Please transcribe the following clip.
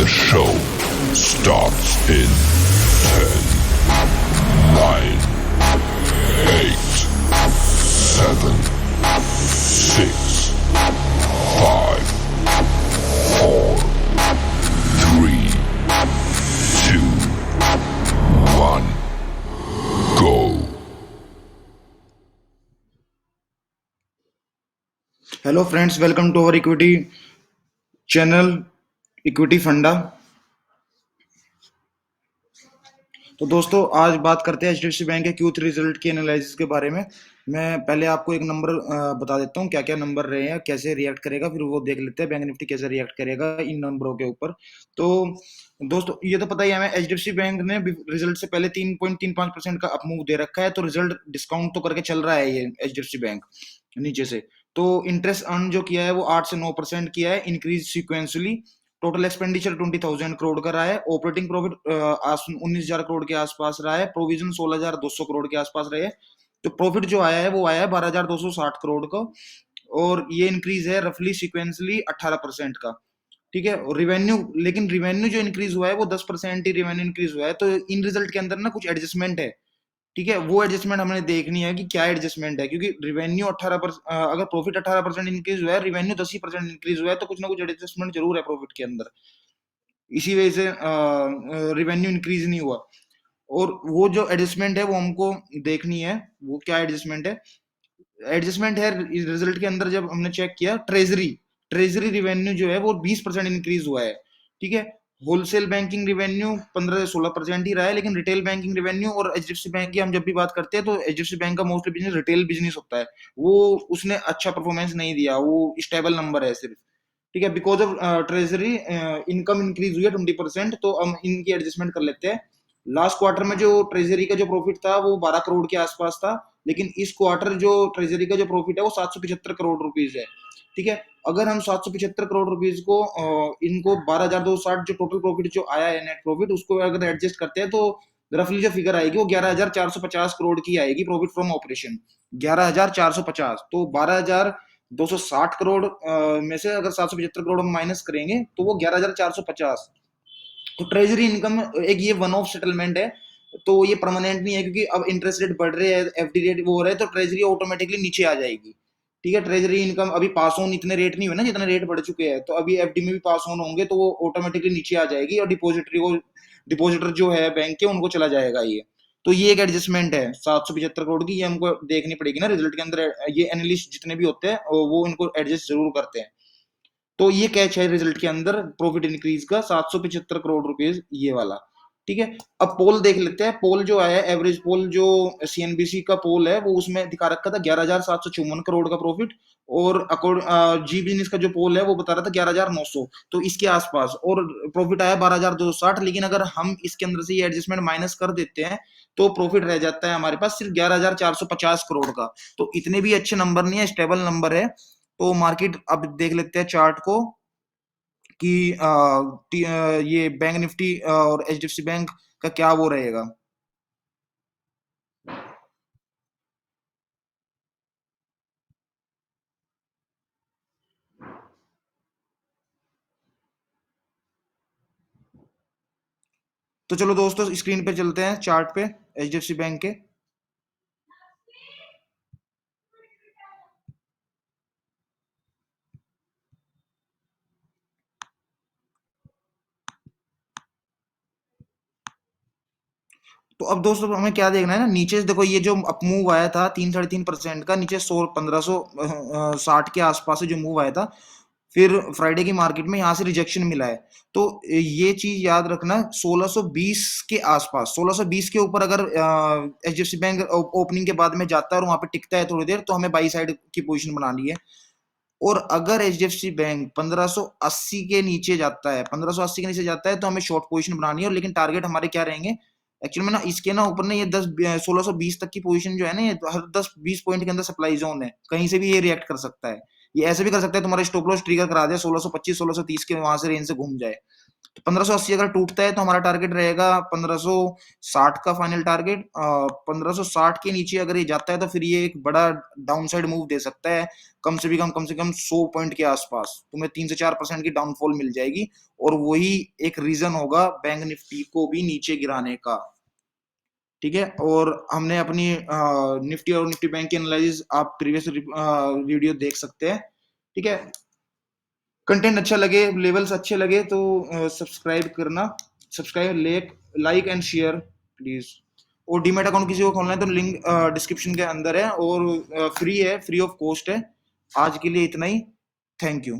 show starts in 10, 9, 8, 7, 6, 5, 4, 3, 2, 1, go. Hello friends, welcome to our equity channel equity funda. तो दोस्तों, आज बात करते हैं एचडीएफसी बैंक के Q3 रिजल्ट के एनालिसिस के बारे में। मैं पहले आपको एक नंबर बता देता हूँ, क्या क्या नंबर रहे हैं, कैसे रिएक्ट करेगा, फिर वो देख लेते हैं बैंक निफ्टी कैसे रिएक्ट करेगा इन नंबरों के ऊपर। तो दोस्तों, ये तो पता ही है हमें, एचडीएफसी बैंक ने रिजल्ट से पहले 3.35% का अप मूव दे रखा है। तो रिजल्ट डिस्काउंट तो करके चल रहा है ये एचडीएफसी बैंक नीचे से। तो इंटरेस्ट अर्न जो किया है वो 8 से 9% किया है, increase sequentially. Total expenditure 20,000 crore का रहा है। ऑपरेटिंग प्रॉफिट 19,000 करोड़ के आसपास रहा है। प्रोविजन 16,200 करोड़ के आसपास रहे। तो प्रॉफिट जो आया है वो आया है 12,260 करोड़ का, और ये इंक्रीज है रफली सिक्वेंसली 18% का। ठीक है। और रिवेन्यू, लेकिन रिवेन्यू जो इंक्रीज हुआ है वो 10% ही रिवेन्यू इंक्रीज हुआ है। तो इन रिजल्ट के अंदर ना कुछ एडजस्टमेंट है। ठीक है, वो एडजस्टमेंट हमने देखनी है कि क्या एडजस्टमेंट है, क्योंकि रिवेन्यू 18%, अगर प्रॉफिट 18% इंक्रीज हुआ है, रिवेन्यू 10% इंक्रीज हुआ है, तो कुछ ना कुछ एडजस्टमेंट जरूर है प्रॉफिट के अंदर। इसी वजह से रिवेन्यू इंक्रीज नहीं हुआ। और वो जो एडजस्टमेंट है वो हमको देखनी है, वो क्या एडजस्टमेंट है। एडजस्टमेंट है रिजल्ट के अंदर, जब हमने चेक किया ट्रेजरी, ट्रेजरी रिवेन्यू जो है वो 20% इंक्रीज हुआ है। ठीक है। होलसेल बैंकिंग रिवेन्यू 15 से 16% ही रहा है, लेकिन रिटेल बैंकिंग रिवेन्यू, और एचडीएफसी बैंक की हम जब भी बात करते हैं तो एचडीएफसी बैंक का मोस्टली बिजनेस रिटेल बिजनेस होता है, वो उसने अच्छा परफॉर्मेंस नहीं दिया, वो स्टेबल नंबर है सिर्फ। ठीक है। Because of treasury income increase हुई है 20%। तो हम इनकी एडजस्टमेंट कर लेते हैं। लास्ट क्वार्टर में जो ट्रेजरी का जो प्रॉफिट था वो 12 करोड़ के आसपास था, लेकिन इस क्वार्टर जो ट्रेजरी का जो प्रॉफिट है वो 775 करोड़ रुपीज है। ठीक है। अगर हम 775 करोड़ रुपीज को इनको 12,260 जो टोटल प्रॉफिट जो आया है नेट प्रॉफिट, उसको अगर एडजस्ट करते हैं तो रफली जो फिगर आएगी वो 11,450 करोड़ की आएगी, प्रॉफिट फ्रॉम ऑपरेशन 11,450। तो 12,260 करोड़ में से अगर 775 करोड़ हम माइनस करेंगे तो वो 11,450। तो ट्रेजरी इनकम एक ये वन ऑफ सेटलमेंट है, तो ये परमानेंट नहीं है, क्योंकि अब इंटरेस्ट रेट बढ़ रहे हैं, एफडी रेट वो हो रहा है, तो ट्रेजरी ऑटोमेटिकली नीचे आ जाएगी। ठीक है। ट्रेजरी इनकम अभी पास ऑन इतने रेट नहीं हुए ना जितने रेट बढ़ चुके हैं, तो अभी एफडी में भी पास ऑन होंगे तो वो ऑटोमेटिकली नीचे आ जाएगी, और डिपोजिटरी को, डिपोजिटर जो है बैंक के, उनको चला जाएगा ये। तो ये एक एडजस्टमेंट है 775 करोड़ की, ये हमको देखनी पड़ेगी ना रिजल्ट के अंदर। ये एनालिस्ट जितने भी होते हैं वो इनको एडजस्ट जरूर करते हैं। तो ये कैच है रिजल्ट के अंदर प्रॉफिट इंक्रीज का 775 करोड़ रुपीज, ये वाला। ठीक है। अब पोल देख लेते हैं। पोल जो आया है, एवरेज पोल जो सीएनबीसी का पोल है, वो उसमें दिखा रखा था 11,754 करोड़ का प्रॉफिट। और अकॉर्ड जी बिजनेस का जो पोल है वो बता रहा था 11,900, तो इसके आसपास। और प्रॉफिट आया 12,260, लेकिन अगर हम इसके अंदर से ये एडजस्टमेंट माइनस कर देते हैं तो प्रॉफिट रह जाता है हमारे पास सिर्फ 11,450 करोड़ का। तो इतने भी अच्छे नंबर नहीं है, स्टेबल नंबर है। तो मार्केट अब देख लेते हैं चार्ट को कि ये बैंक निफ्टी और एचडीएफसी बैंक का क्या वो रहेगा। तो चलो दोस्तों, स्क्रीन पे चलते हैं चार्ट पे एचडीएफसी बैंक के। तो अब दोस्तों हमें क्या देखना है ना, नीचे से देखो, ये जो अप मूव आया था 3-3.5% का, नीचे 1560 के आसपास से जो मूव आया था, फिर फ्राइडे की मार्केट में यहाँ से रिजेक्शन मिला है। तो ये चीज याद रखना, 1620 के आसपास, 1620 के ऊपर अगर एचडीएफसी बैंक ओपनिंग के बाद में जाता है और वहां पे टिकता है थोड़ी देर, तो हमें बाई साइड की पोजीशन बनानी है। और अगर एचडीएफसी बैंक 1580 के नीचे जाता है, 1580 के नीचे जाता है, तो हमें शॉर्ट पोजीशन बनानी है। और लेकिन टारगेट हमारे क्या रहेंगे एक्चुअली में ना, इसके ना ऊपर ना ये 1620 तक की पोजीशन जो है ना, ये हर 10-20 पॉइंट के अंदर सप्लाई जोन है, कहीं से भी ये रिएक्ट कर सकता है। ये ऐसे भी कर सकता है, तुम्हारा स्टॉप लॉस ट्रिगर करा दे 1625 1630 के, वहां से रेंज से घूम जाए। तो 1580 अगर टूटता है तो हमारा टारगेट रहेगा 1560 का फाइनल टारगेट। 1560 के नीचे अगर ये जाता है तो फिर ये एक बड़ा डाउनसाइड मूव दे सकता है, कम से कम 100 पॉइंट के आसपास तुम्हें 3 से 4% की डाउनफॉल मिल जाएगी, और वही एक रीजन होगा बैंक निफ्टी को भी नीचे गिराने का। ठीक है, और हमने अपनी निफ्टी और निफ्टी बैंक की एनालिसिस आप प्रीवियस वीडियो देख सकते हैं। ठीक है, कंटेंट अच्छा लगे, लेवल्स अच्छे लगे तो सब्सक्राइब करना, subscribe, like and share please. और डीमेट अकाउंट किसी को खोलना है तो लिंक डिस्क्रिप्शन के अंदर है, और फ्री है, फ्री ऑफ कॉस्ट है। आज के लिए इतना ही, थैंक यू।